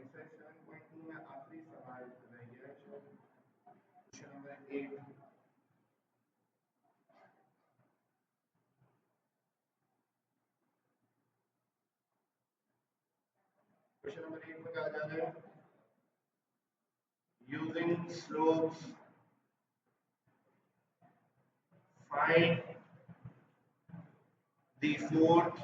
Exercise 7.2 में आखिरी सवाल रह गया क्वेश्चन नंबर 8। क्वेश्चन नंबर 8 में कहा जा रहा है using slopes find the fourth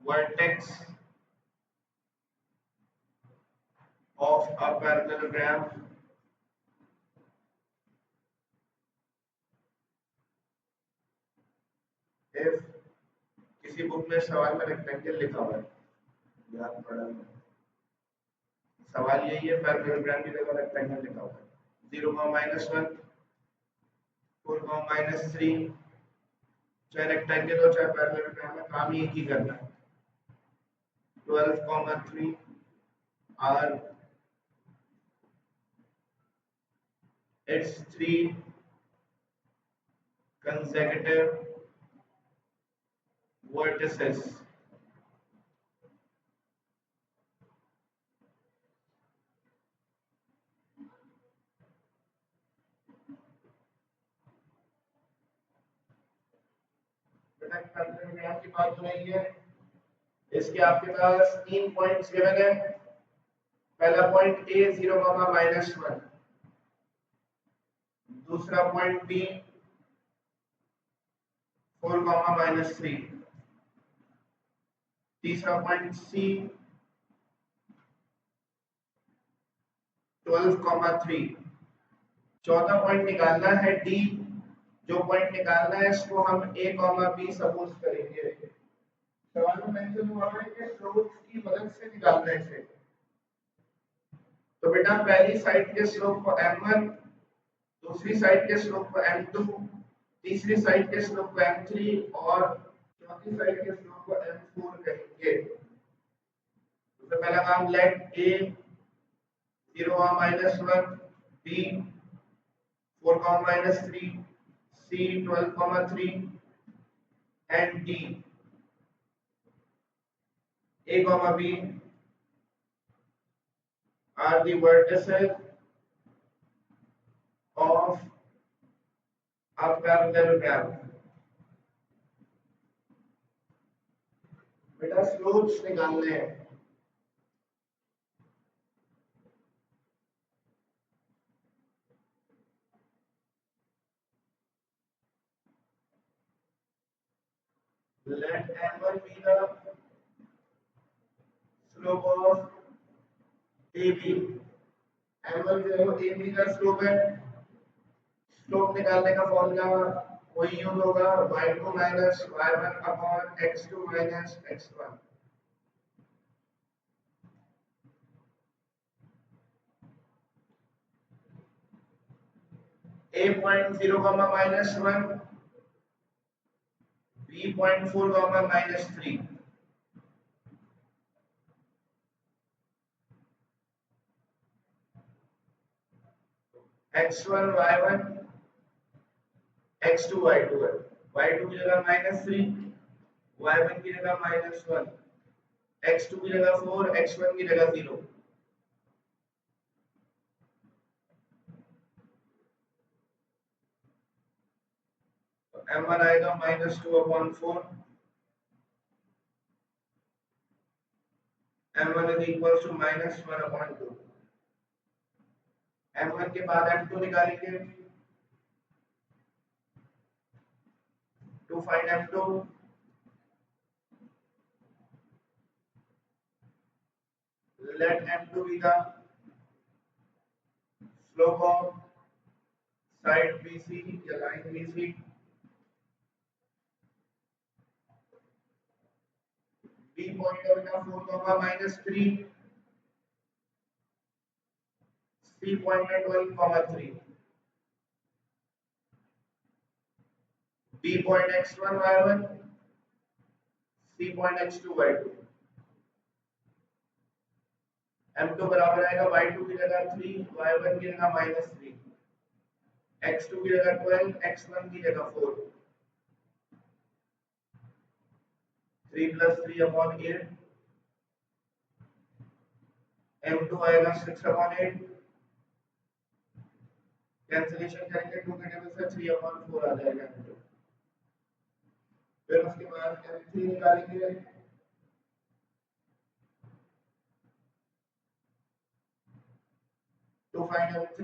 vertex of a parallelogram if किसी बुक में सवाल में रेक्टेंगल लिखा हुआ है, याद पड़ा सवाल यही है, पैरेललोग्राम की जगह रेक्टेंगल लिखा हुआ है, 0,-1 4,-3, चाहे रेक्टेंगल हो चाहे पैरेललोग्राम में काम ही एक ही करना है। 12,3 are its 3 consecutive vertices. Parallelogram की बात हो रही है, इसके आपके पास 3 पॉइंट्स गिवन है। पहला पॉइंट A 0,-1, दूसरा पॉइंट B 4,-3, तीसरा पॉइंट C 12,3, चौथा पॉइंट निकालना है D। जो पॉइंट निकालना है इसको हम A, B सपोज करेंगे। सवाल में मेंशन हुआ है कि स्लोप्स की मदद से निकालना है इसे। तो बेटा पहली साइड के स्लोप को m1, दूसरी साइड के स्लोप को m2, तीसरी साइड के स्लोप को m3 और चौथी साइड के स्लोप को m4 कहेंगे। तो पहला काम late A 0,-1, B 4,-3, C 12,3 and D A, B are the vertices of a parallelogram. बेटा स्लोप्स निकालने हैं। Let m1 be the slope of AB. m1 जो है AB का स्लोप है। स्लोप निकालने का फॉर्मूला वही यूज होगा, y2 minus y1 upon x2 minus x1। A point 0,-1, B point 4,-3, x1 y1 x2 y2 है। y2 की जगह -3, y1 की जगह -1, x2 की जगह 4, x1 की जगह 0। तो m1 आएगा -2/4, m1 is equals to -1/2। m1 के बाद m2 निकालेंगे। To find m2, let m2 be the slope of side BC या line BC। B पॉइंट का बेटा 4,-3, C पॉइंट है 12,3, B point x1 y1, C 3.x2/2 m2 बराबर आएगा y2 की जगह 3 y1 की जगह -3 x2 की जगह 12 x1 की जगह 4 3 + 3/8 m2 आएगा 6/8 कैंसिलेशन करेंगे 2 के टेबल से 3/4 आ जाएगा m2 फिर उसके बाद m3 निकालेंगे to find m3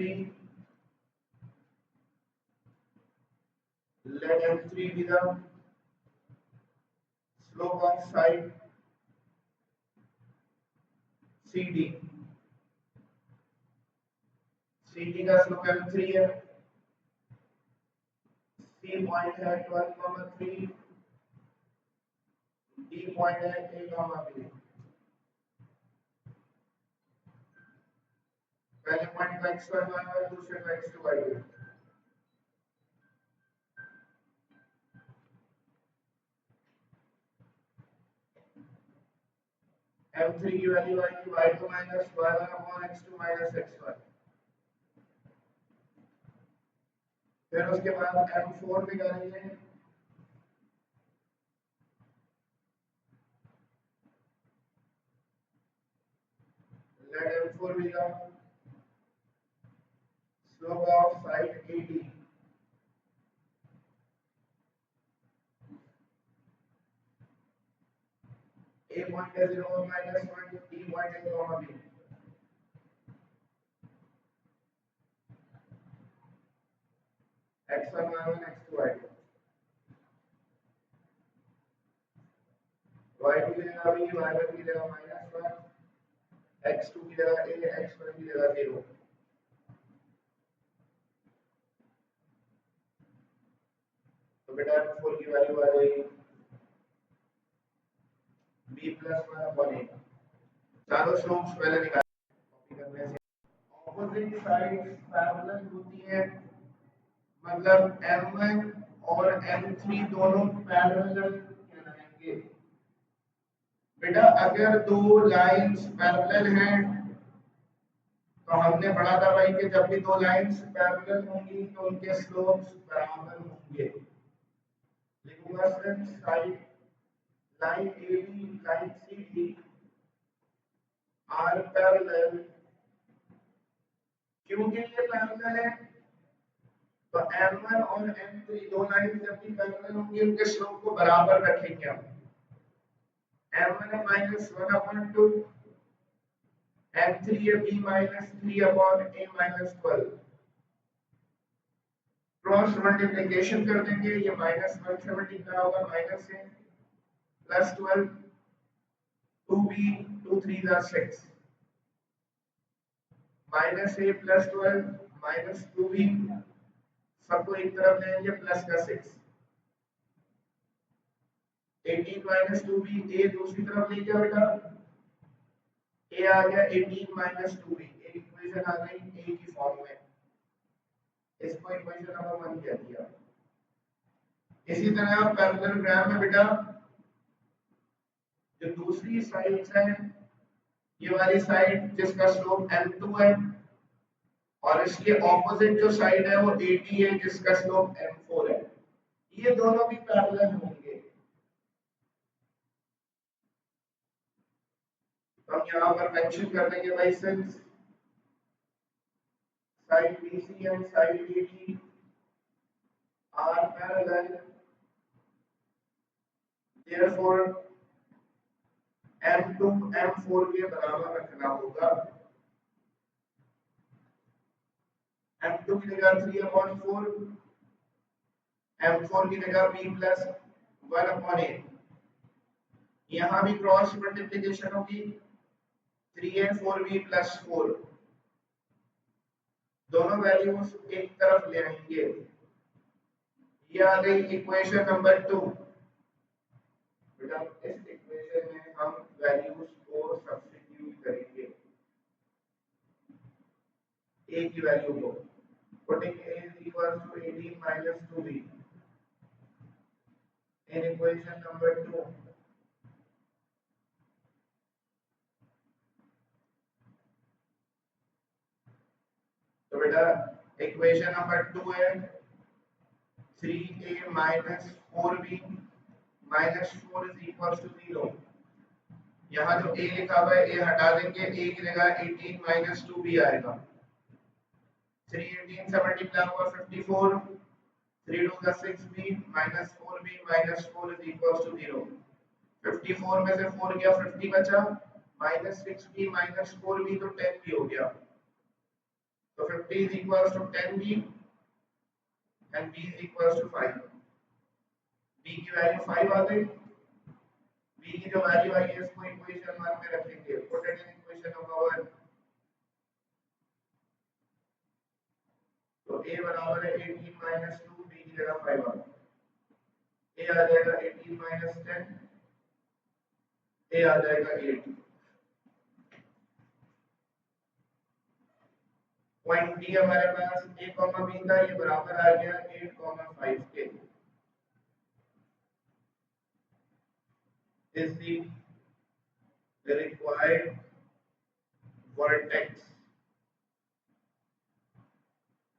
let m3 be the slope of side CD CD का स्लोप m3 है C पॉइंट है 12,3 D पॉइंट है a,b पहले पॉइंट का x1 y1 दूसरे का x2 y2 m3 की वैल्यू आएगी y2 minus y1 upon x2 minus x1 फिर उसके बाद m4 निकालेंगे let m4 be the slope of side AD A point है 0 minus 1 D point है comma B x1 y1 x2 y2 y2 की जगह b y1 की जगह -1 x2 की जगह a x1 की जगह 0 तो बेटा m4 की वैल्यू आ जाएगी b + 1/a चारों स्लोप्स पहले निकाल कॉपी करने से ऑपोजिट साइड्स पैरेलल होती है मतलब m1 और m3 दोनों पैरेलल कहलाएंगे बेटा अगर दो लाइंस पैरेलल हैं तो हमने पढ़ा था भाई कि जब भी दो लाइंस पैरेलल होंगी तो उनके स्लोप्स बराबर होंगे लिखूंगा सिर्फ side line AB line CD are parallel क्योंकि ये पैरेलल है तो m1 और m3 दो लाइन जब भी पैरेलल होंगी उनके स्लोप को बराबर रखेंगे हम m1 है -1/2 m3 है b -3/a-12 क्रॉस मल्टीप्लिकेशन कर देंगे ये -170 कितना होगा माइनस है +12 2b 2 3 6 -a +12 -2b सबको एक तरफ ले लेंगे प्लस का 6 18 - 2b a दूसरी तरफ ले गया बेटा a आ गया 18 - 2b एक इक्वेशन आ गई a की फॉर्म में इसको इक्वेशन नंबर 1 कह दिया इसी तरह पैरेललोग्राम में बेटा जो दूसरी साइड है ये वाली साइड जिसका स्लोप m2 है और इसके ऑपोजिट जो साइड है वो AD है जिसका स्लोप m4 है ये दोनों भी पैरेलल होंगे तो हम यहाँ पर मेंशन कर देंगे भाई since side BC and side AD are parallel therefore m2 m4 के बराबर रखना होगा m2 की जगह 3/4 m4 की जगह b + 1/a यहाँ भी क्रॉस मल्टीप्लिकेशन होगी 3a 4b + 4 दोनों वैल्यूज एक तरफ ले आएंगे ये आ गई इक्वेशन नंबर 2 बेटा इस इक्वेशन में हम वैल्यूज को सब्स्टिट्यूट करेंगे a की वैल्यू को putting a is equal to 18 - 2b in equation number 2 तो बेटा इक्वेशन नंबर 2 है 3a minus 4b minus 4 is equals to 0। यहाँ जो a लिखा हुआ है a हटा देंगे, a की जगह 18 minus 2b आएगा। 3 18 से मल्टीप्लाई होगा 54, 3 2 का 6b minus 4b minus 4 is equals to 0। 54 में से 4 गया 50 बचा, minus 6b minus 4b तो 10b हो गया। तो 50 is equals to 10b and b is equals to 5। b की वैल्यू 5 आ गई। b की जो वैल्यू आई है इसको इक्वेशन 1 में रखेंगे। Put it in equation number 1। तो a बराबर है 18 minus 2, b की जगह 5 आ गया। a आ जाएगा 18 minus 10, a आ जाएगा 8। पॉइंट डी हमारे पास a, b था, ये बराबर आ गया 8, 5 के। is the required vertex